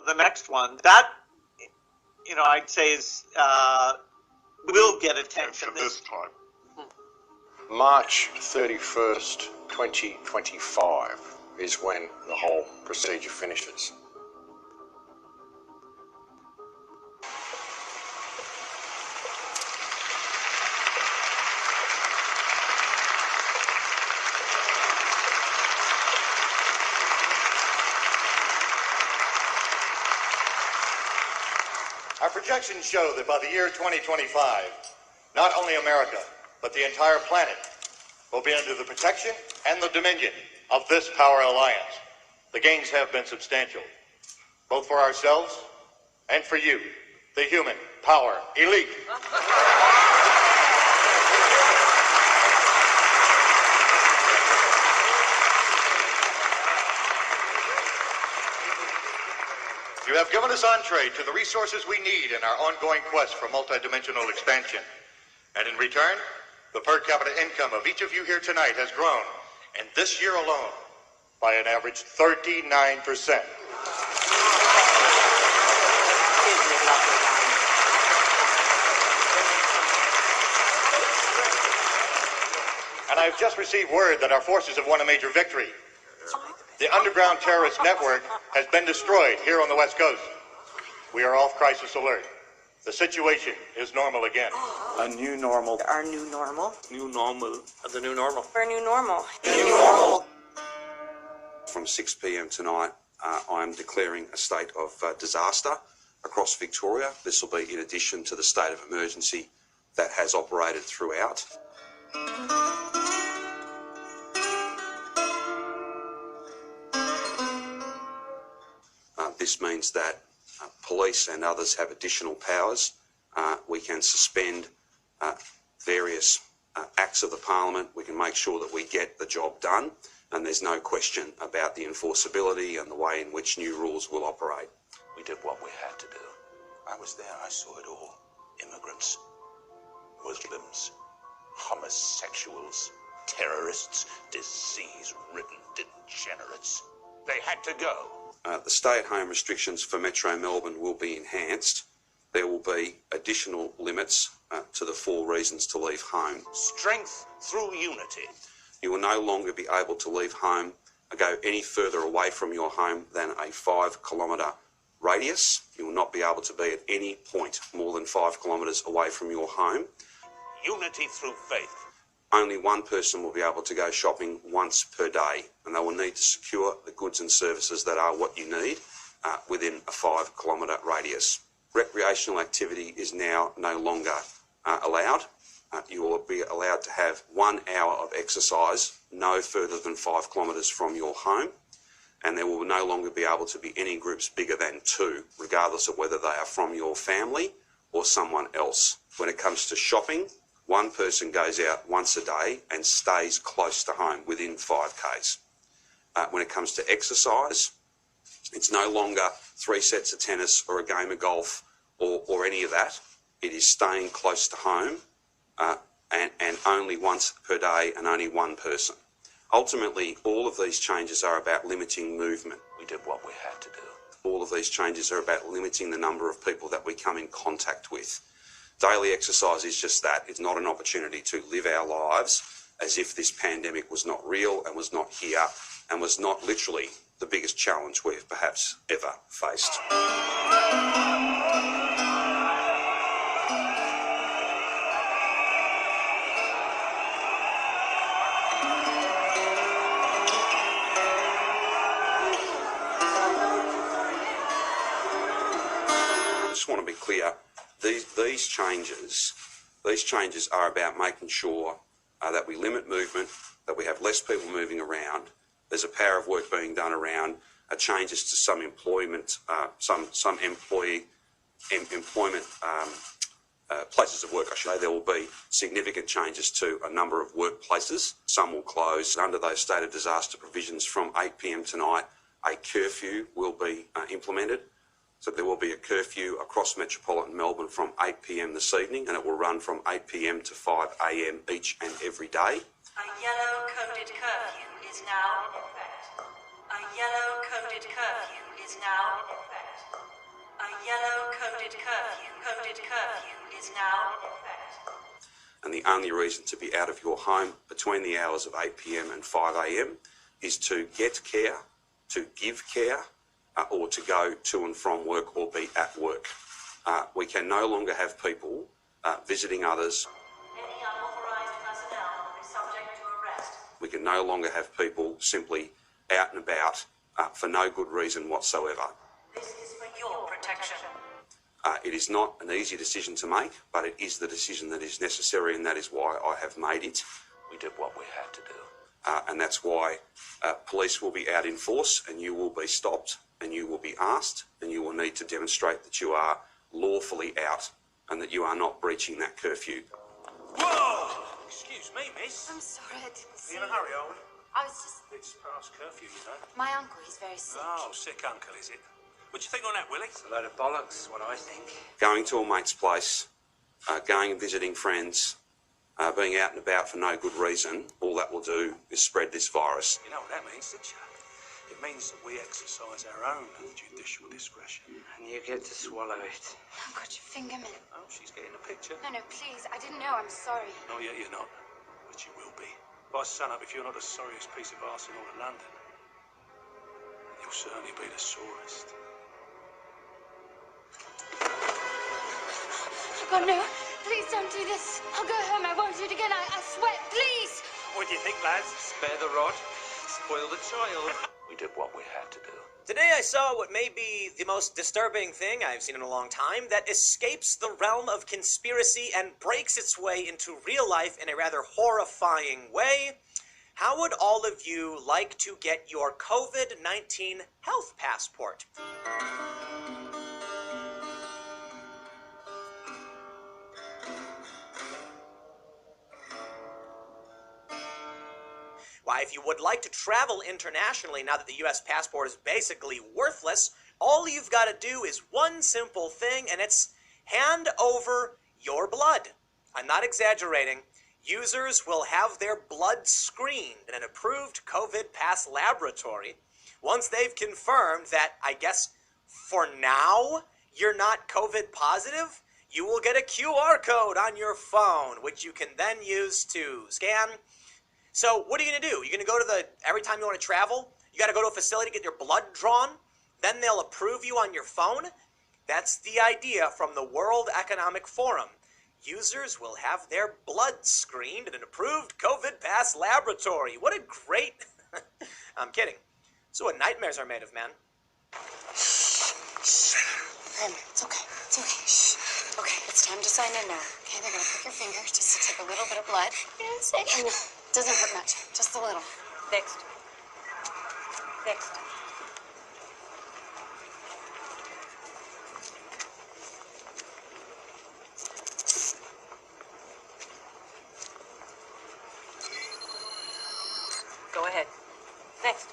the next one, that, I'd say is will get attention this time. March 31st, 2025 is when the whole procedure finishes. Our projections show that by the year 2025, not only America, but the entire planet will be under the protection and the dominion of this power alliance. The gains have been substantial, both for ourselves and for you, the human power elite. You have given us entree to the resources we need in our ongoing quest for multidimensional expansion. And in return, the per capita income of each of you here tonight has grown, and this year alone, by an average 39%. And I've just received word that our forces have won a major victory. The underground terrorist network has been destroyed here on the West Coast. We are off crisis alert. The situation is normal again. A new normal. Our new normal. New normal. The new normal. Our new normal. New normal. From 6 p.m. tonight, I am declaring a state of disaster across Victoria. This will be in addition to the state of emergency that has operated throughout. This means that police and others have additional powers. We can suspend various acts of the Parliament. We can make sure that we get the job done, and there's no question about the enforceability and the way in which new rules will operate. We did what we had to do. I was there, I saw it all. Immigrants, Muslims, homosexuals, terrorists, disease-ridden degenerates. They had to go. The stay-at-home restrictions for Metro Melbourne will be enhanced. There will be additional limits to the 4 reasons to leave home. Strength through unity. You will no longer be able to leave home and go any further away from your home than a 5-kilometre radius. You will not be able to be at any point more than 5 kilometres away from your home. Unity through faith. Only one person will be able to go shopping once per day, and they will need to secure the goods and services that are what you need within a 5-kilometre radius. Recreational activity is now no longer allowed. You will be allowed to have 1 hour of exercise no further than 5 kilometres from your home, and there will no longer be able to be any groups bigger than 2, regardless of whether they are from your family or someone else. When it comes to shopping, one person goes out once a day and stays close to home within 5 k's. When it comes to exercise, it's no longer 3 sets of tennis or a game of golf or any of that. It is staying close to home and only once per day and only one person. Ultimately, all of these changes are about limiting movement. We did what we had to do. All of these changes are about limiting the number of people that we come in contact with. Daily exercise is just that. It's not an opportunity to live our lives as if this pandemic was not real and was not here and was not literally the biggest challenge we've perhaps ever faced. I just want to be clear. These changes are about making sure that we limit movement, that we have less people moving around. There's a power of work being done around changes to some employment, some employment places of work, I should say. There will be significant changes to a number of workplaces. Some will close. Under those state of disaster provisions from 8 p.m. tonight, a curfew will be implemented. So there will be a curfew across metropolitan Melbourne from 8 p.m. this evening, and it will run from 8 p.m. to 5 a.m. each and every day. A yellow-coded curfew is now in effect. A yellow-coded curfew is now in effect. Coded curfew is now in effect. And the only reason to be out of your home between the hours of 8 p.m. and 5 a.m. is to get care, to give care, or to go to and from work or be at work. We can no longer have people visiting others. Any unauthorized personnel will be subject to arrest. We can no longer have people simply out and about for no good reason whatsoever. This is for your protection. It is not an easy decision to make, but it is the decision that is necessary, and that is why I have made it. We did what we had to do. And that's why police will be out in force, and you will be stopped, and you will be asked, and you will need to demonstrate that you are lawfully out and that you are not breaching that curfew. Whoa! Excuse me, miss. I'm sorry, I didn't see You in a you. hurry, are we? I was just... It's past curfew, you know. My uncle, he's very sick. Oh, sick uncle, is it? What do you think on that, Willie? A load of bollocks, what I think. Going to a mate's place, going and visiting friends, being out and about for no good reason, all that will do is spread this virus. You know what that means, don't you? It means that we exercise our own judicial discretion. And you get to swallow it. I've got your finger, man. Oh, she's getting a picture. No, please, I didn't know, I'm sorry. Not yet, you're not. But you will be. By sunup, if you're not the sorriest piece of arse in all of London, you'll certainly be the sorest. Oh, God, no. Please don't do this. I'll go home. I won't do it again. I swear. Please. What do you think, lads? Spare the rod, spoil the child. We did what we had to do. Today I saw what may be the most disturbing thing I've seen in a long time that escapes the realm of conspiracy and breaks its way into real life in a rather horrifying way. How would all of you like to get your COVID-19 health passport? Why, if you would like to travel internationally now that the US passport is basically worthless, all you've got to do is one simple thing, and it's hand over your blood. I'm not exaggerating. Users will have their blood screened in an approved COVID pass laboratory. Once they've confirmed that, I guess, for now, you're not COVID positive, you will get a QR code on your phone, which you can then use to scan. So what are you going to do? You're going to go to every time you want to travel, you got to go to a facility to get your blood drawn, then they'll approve you on your phone? That's the idea from the World Economic Forum. Users will have their blood screened in an approved COVID pass laboratory. What a great... I'm kidding. So what nightmares are made of, man. Grim, it's okay. It's okay. Shh. Okay, it's time to sign in now. Okay, they're gonna prick your finger just to take a little bit of blood. You know what I'm saying? Doesn't hurt much. Just a little. Next. Go ahead. Next.